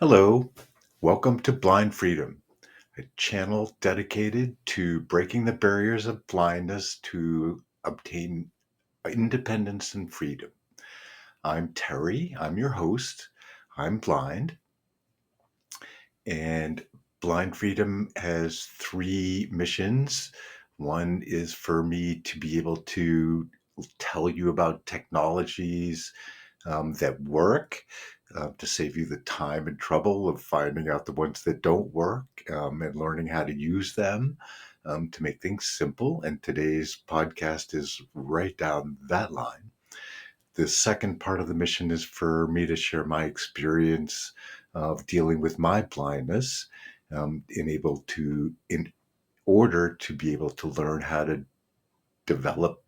Hello, welcome to Blind Freedom, a channel dedicated to breaking the barriers of blindness to obtain independence and freedom. I'm Terry, I'm your host. I'm blind, and Blind Freedom has three missions. One is for me to be able to tell you about technologies that work, to save you the time and trouble of finding out the ones that don't work, and learning how to use them, to make things simple. And today's podcast is right down that line. The second part of the mission is for me to share my experience of dealing with my blindness, in order to be able to learn how to develop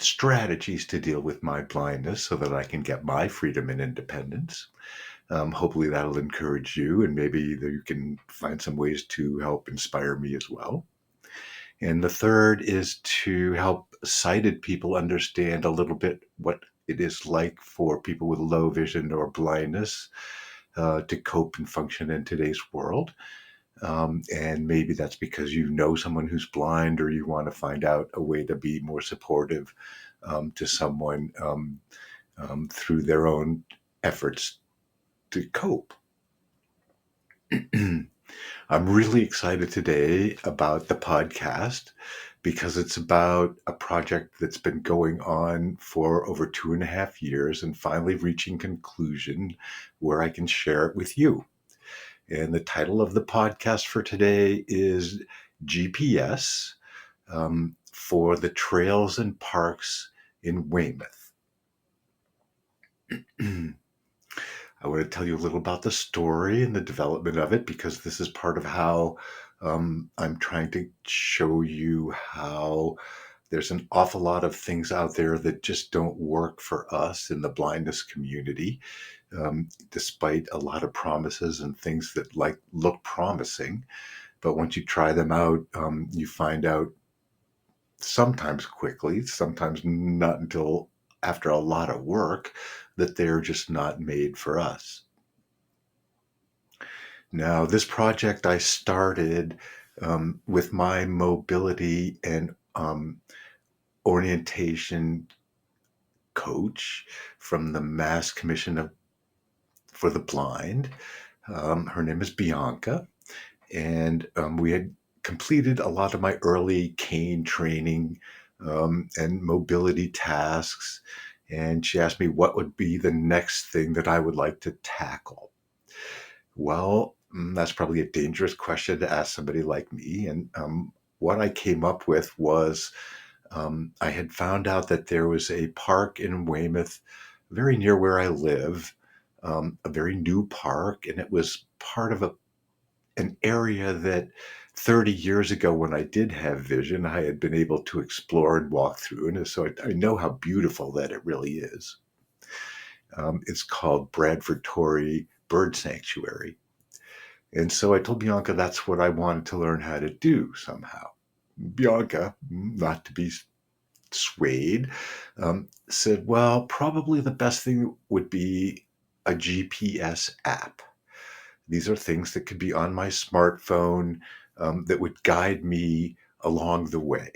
strategies to deal with my blindness so that I can get my freedom and independence. Hopefully, that'll encourage you, and maybe you can find some ways to help inspire me as well. And the third is to help sighted people understand a little bit what it is like for people with low vision or blindness to cope and function in today's world. And maybe that's because you know someone who's blind, or you want to find out a way to be more supportive to someone through their own efforts to cope. I'm really excited today about the podcast because it's about a project that's been going on for over 2.5 years and finally reaching conclusion where I can share it with you. And the title of the podcast for today is GPS for the Trails and Parks in Weymouth. I want to tell you a little about the story and the development of it, because this is part of how I'm trying to show you how there's an awful lot of things out there that just don't work for us in the blindness community, despite a lot of promises and things that look promising. But once you try them out, you find out sometimes quickly, sometimes not until after a lot of work, that they're just not made for us. Now, this project I started with my mobility and orientation coach from the Mass Commission for the Blind. Her name is Bianca, and we had completed a lot of my early cane training and mobility tasks. And she asked me what would be the next thing that I would like to tackle. Well, that's probably a dangerous question to ask somebody like me. And what I came up with was I had found out that there was a park in Weymouth, very near where I live, a very new park, and it was part of an area that 30 years ago, when I did have vision, I had been able to explore and walk through. And so I know how beautiful that it really is. It's called Bradford Torrey Bird Sanctuary. And so I told Bianca that's what I wanted to learn how to do somehow. Bianca, not to be swayed, said, well, probably the best thing would be a GPS app. These are things that could be on my smartphone that would guide me along the way.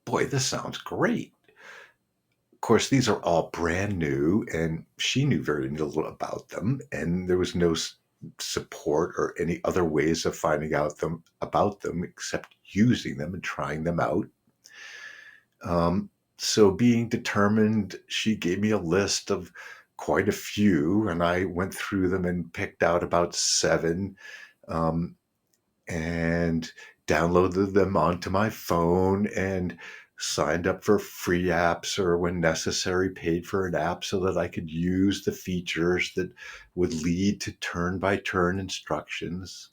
Boy, this sounds great. Of course, these are all brand new, and she knew very little about them, and there was no support or any other ways of finding out about them except using them and trying them out. So being determined, she gave me a list of quite a few, and I went through them and picked out about 7, um, and downloaded them onto my phone and signed up for free apps, or when necessary paid for an app so that I could use the features that would lead to turn-by-turn instructions.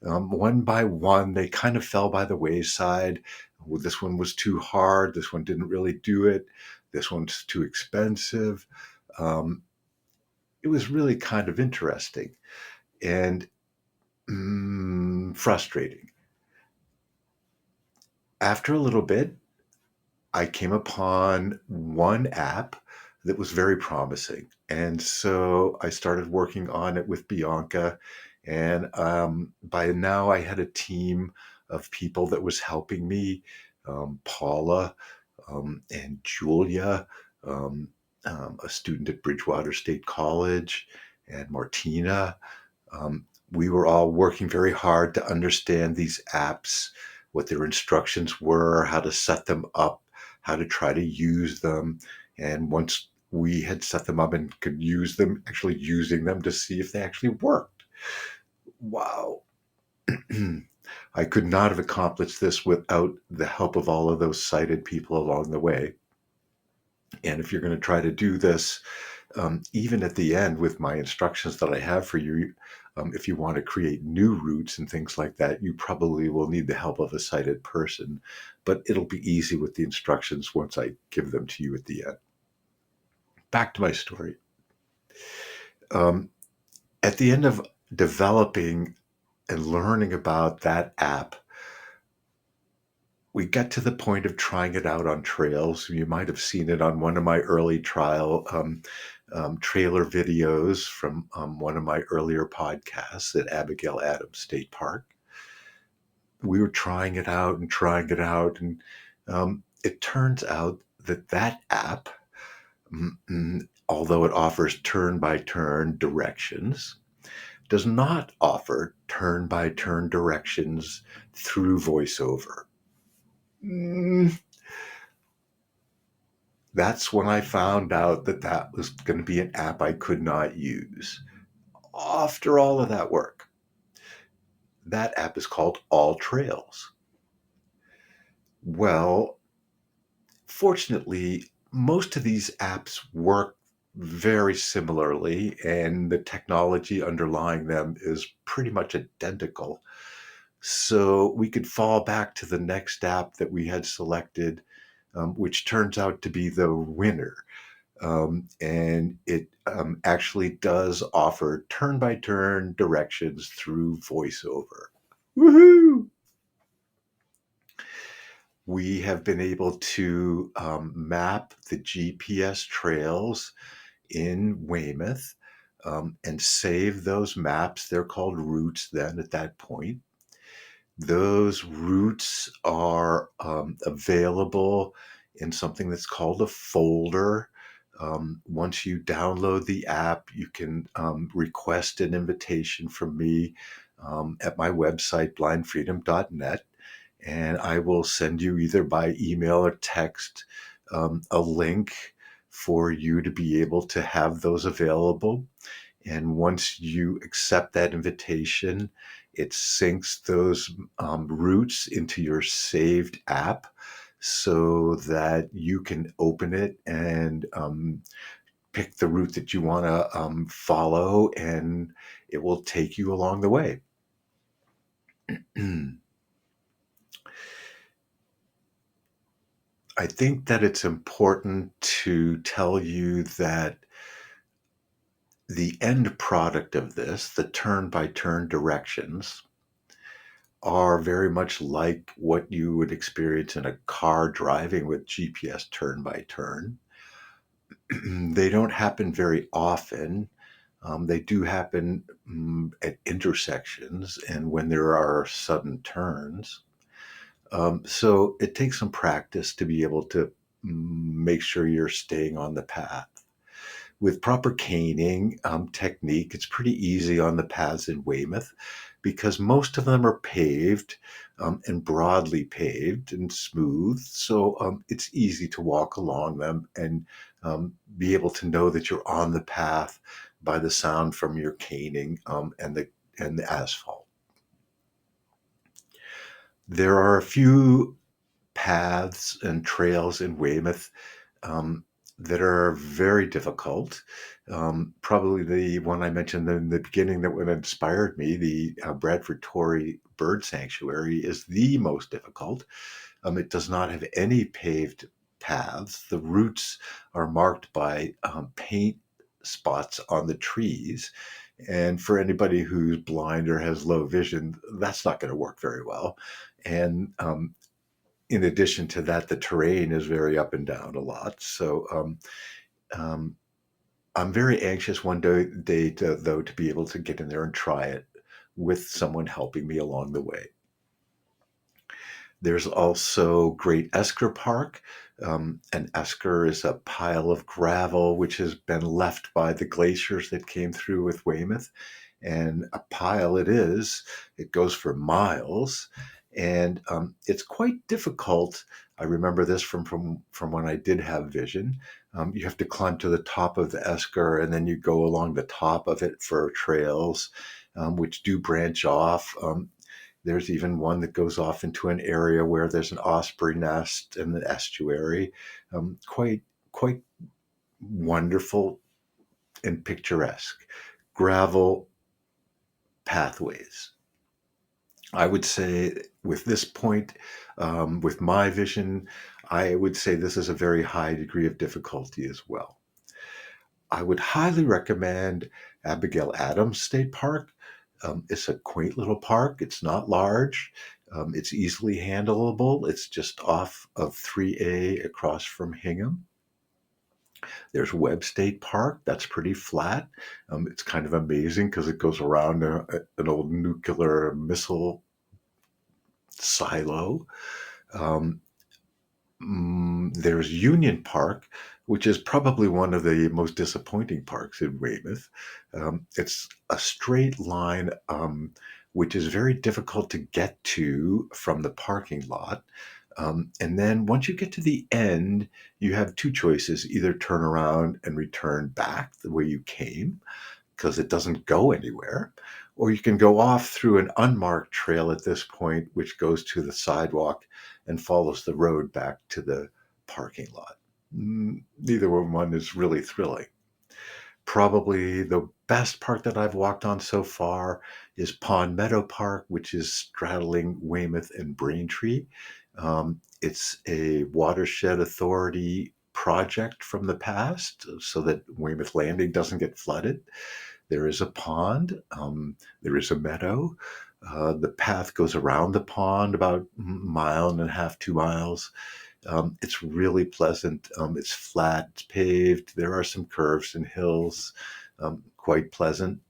One by one, they kind of fell by the wayside. Well, this one was too hard. This one didn't really do it. This one's too expensive. Um, it was really kind of interesting and frustrating. After a little bit, I came upon one app that was very promising. And so I started working on it with Bianca. And by now I had a team of people that was helping me, Paula and Julia, um, a student at Bridgewater State College, and Martina. We were all working very hard to understand these apps, what their instructions were, how to set them up, how to try to use them. And once we had set them up and could use them, actually using them to see if they actually worked. Wow. I could not have accomplished this without the help of all of those sighted people along the way. And if you're going to try to do this, even at the end with my instructions that I have for you, if you want to create new routes and things like that, you probably will need the help of a sighted person, but it'll be easy with the instructions once I give them to you at the end. Back to my story. Um, at the end of developing and learning about that app, we got to the point of trying it out on trails. You might have seen it on one of my early trial trailer videos from one of my earlier podcasts at Abigail Adams State Park. We were trying it out and trying it out, and it turns out that that app, although it offers turn-by-turn directions, does not offer turn-by-turn directions through VoiceOver. That's when I found out that that was going to be an app I could not use. After all of that work, that app is called All Trails. Well, fortunately, most of these apps work very similarly, and the technology underlying them is pretty much identical. So we could fall back to the next app that we had selected, which turns out to be the winner. And it actually does offer turn by turn directions through VoiceOver. Woohoo! We have been able to map the GPS trails in Weymouth and save those maps. They're called routes then at that point. Those routes are available in something that's called a folder. Once you download the app, you can request an invitation from me at my website, blindfreedom.net, and I will send you either by email or text a link for you to be able to have those available. And once you accept that invitation, it syncs those routes into your saved app so that you can open it and pick the route that you want to follow, and it will take you along the way. I think that it's important to tell you that the end product of this, the turn by turn directions, are very much like what you would experience in a car driving with GPS turn by turn. They don't happen very often. They do happen at intersections and when there are sudden turns. So it takes some practice to be able to make sure you're staying on the path. With proper caning technique, it's pretty easy on the paths in Weymouth because most of them are paved and broadly paved and smooth. So it's easy to walk along them and be able to know that you're on the path by the sound from your caning and the asphalt. There are a few paths and trails in Weymouth that are very difficult. Probably the one I mentioned in the beginning that would inspired me, the Bradford Torrey Bird Sanctuary, is the most difficult. It does not have any paved paths. The routes are marked by paint spots on the trees. And for anybody who's blind or has low vision, that's not going to work very well. And in addition to that, the terrain is very up and down a lot. So Um, I'm very anxious one day though, to be able to get in there and try it with someone helping me along the way. There's also Great Esker Park. An esker is a pile of gravel which has been left by the glaciers that came through with Weymouth, and a pile it is. It goes for miles, and it's quite difficult. I remember this from when I did have vision. You have to climb to the top of the esker, and then you go along the top of it for trails, which do branch off. There's even one that goes off into an area where there's an osprey nest in the estuary. Quite wonderful and picturesque. Gravel pathways. I would say with this point, with my vision, I would say this is a very high degree of difficulty as well. I would highly recommend Abigail Adams State Park. It's a quaint little park. It's not large. It's easily handleable. It's just off of 3A across from Hingham. There's Webb State Park. That's pretty flat. It's kind of amazing because it goes around an old nuclear missile silo. Um, there's Union Park, which is probably one of the most disappointing parks in Weymouth. It's a straight line, which is very difficult to get to from the parking lot. And then once you get to the end, you have two choices: either turn around and return back the way you came, because it doesn't go anywhere, or you can go off through an unmarked trail at this point, which goes to the sidewalk and follows the road back to the parking lot. Neither one is really thrilling. Probably the best park that I've walked on so far is Pond Meadow Park, which is straddling Weymouth and Braintree. It's a watershed authority project from the past so that Weymouth Landing doesn't get flooded. There is a pond, there is a meadow. The path goes around the pond about a mile and a half, 2 miles. It's really pleasant. It's flat, it's paved. There are some curves and hills, quite pleasant.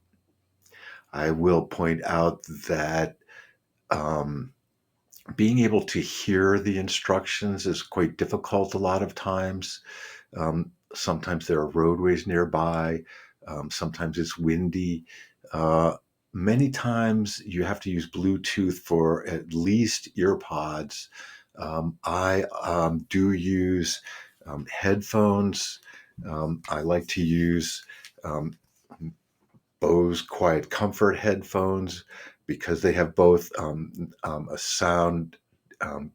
I will point out that um, being able to hear the instructions is quite difficult a lot of times. Sometimes there are roadways nearby. Sometimes it's windy. Uh, Many times you have to use Bluetooth for at least ear pods. I do use headphones. I like to use um, Bose Quiet Comfort headphones because they have both a sound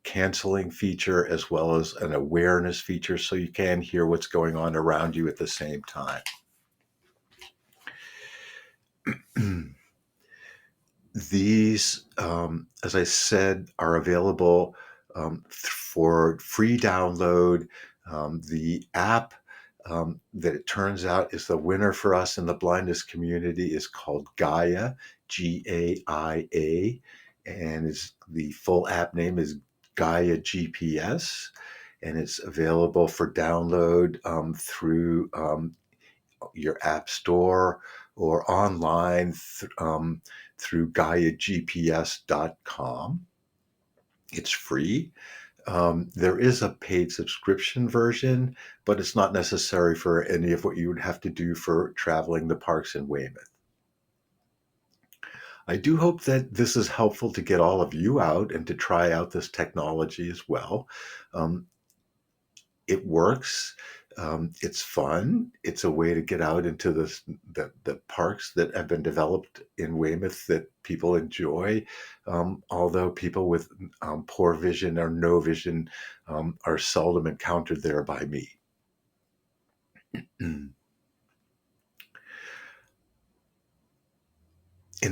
canceling feature as well as an awareness feature, so you can hear what's going on around you at the same time. These, as I said, are available for free download. The app that it turns out is the winner for us in the blindness community is called Gaia, GAIA, and the full app name is Gaia GPS, and it's available for download through your app store or online through GAIAGPS.com. It's free. There is a paid subscription version, but it's not necessary for any of what you would have to do for traveling the parks in Weymouth. I do hope that this is helpful to get all of you out and to try out this technology as well. Um, it works. It's fun. It's a way to get out into the parks that have been developed in Weymouth that people enjoy. Although people with poor vision or no vision are seldom encountered there by me. In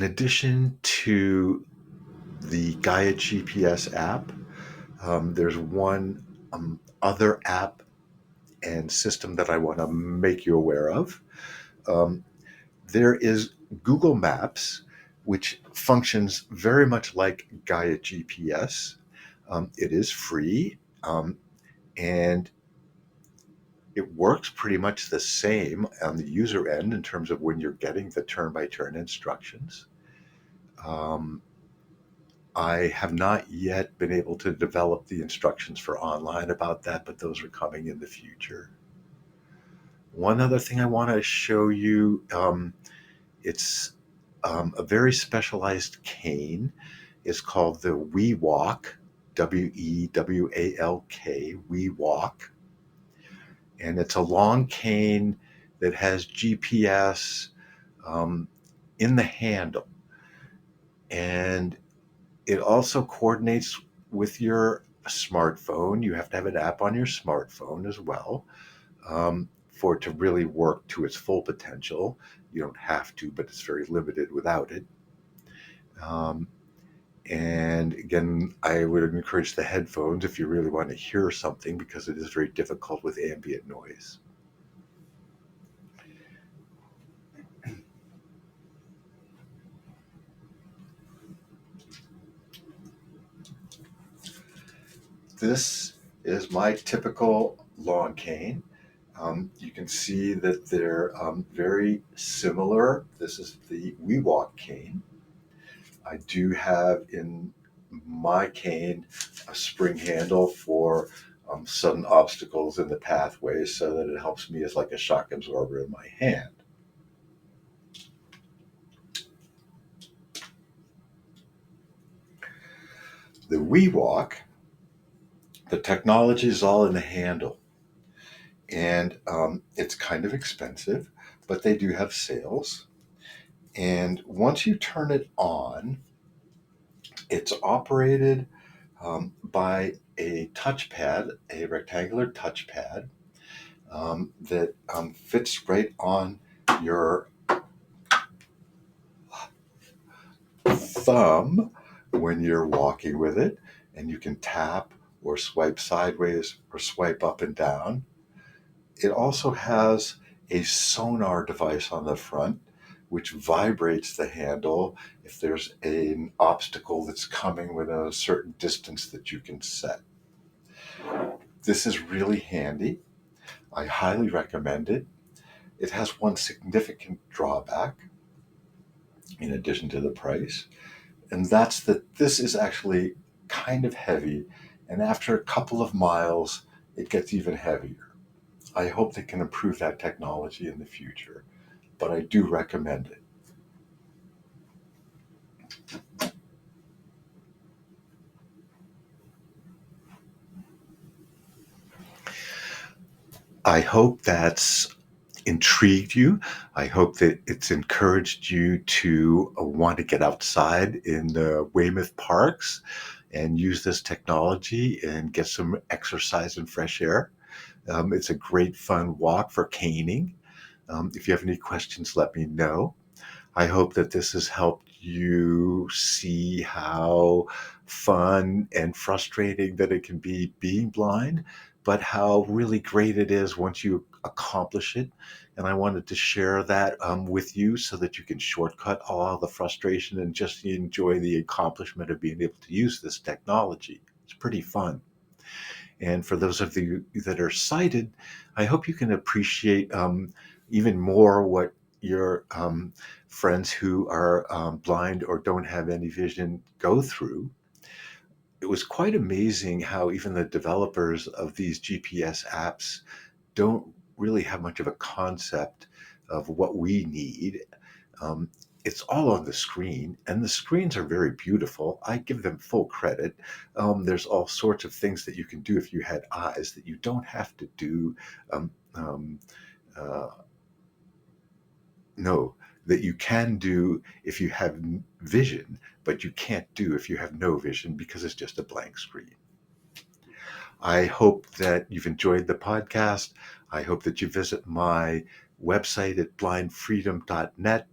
addition to the Gaia GPS app, there's one other app and system that I want to make you aware of. Um, there is Google Maps, which functions very much like Gaia GPS. It is free, and It works pretty much the same on the user end in terms of when you're getting the turn-by-turn instructions. Um, I have not yet been able to develop the instructions for online about that, but those are coming in the future. One other thing I want to show you, it's a very specialized cane. It's called the WeWalk, WEWALK, WeWalk. And it's a long cane that has GPS um, in the handle. And it also coordinates with your smartphone. You have to have an app on your smartphone as well for it to really work to its full potential. You don't have to, but it's very limited without it. Um, and again, I would encourage the headphones if you really want to hear something because it is very difficult with ambient noise. This is my typical lawn cane. You can see that they're very similar. This is the WeWalk cane. I do have in my cane a spring handle for sudden obstacles in the pathway so that it helps me as like a shock absorber in my hand. The WeWalk, the technology is all in the handle. And it's kind of expensive, but they do have sales. And once you turn it on, it's operated by a touchpad, a rectangular touchpad that fits right on your thumb when you're walking with it. And you can tap or swipe sideways or swipe up and down. It also has a sonar device on the front, which vibrates the handle if there's an obstacle that's coming within a certain distance that you can set. This is really handy. I highly recommend it. It has one significant drawback, in addition to the price, and that's that this is actually kind of heavy, and after a couple of miles, it gets even heavier. I hope they can improve that technology in the future, but I do recommend it. I hope that's intrigued you. I hope that it's encouraged you to want to get outside in the Weymouth parks and use this technology and get some exercise and fresh air. It's a great fun walk for caning. If you have any questions, let me know. I hope that this has helped you see how fun and frustrating that it can be being blind, but how really great it is once you accomplish it. And I wanted to share that with you so that you can shortcut all the frustration and just enjoy the accomplishment of being able to use this technology. It's pretty fun. And for those of you that are sighted, I hope you can appreciate even more what your friends who are blind or don't have any vision go through. It was quite amazing how even the developers of these GPS apps don't really have much of a concept of what we need. Um, it's all on the screen, and the screens are very beautiful. I give them full credit. There's all sorts of things that you can do if you had eyes that you don't have to do. Um, um, uh, no, that you can do if you have vision, but you can't do if you have no vision because it's just a blank screen. I hope that you've enjoyed the podcast. I hope that you visit my website at blindfreedom.net.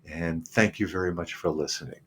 And thank you very much for listening.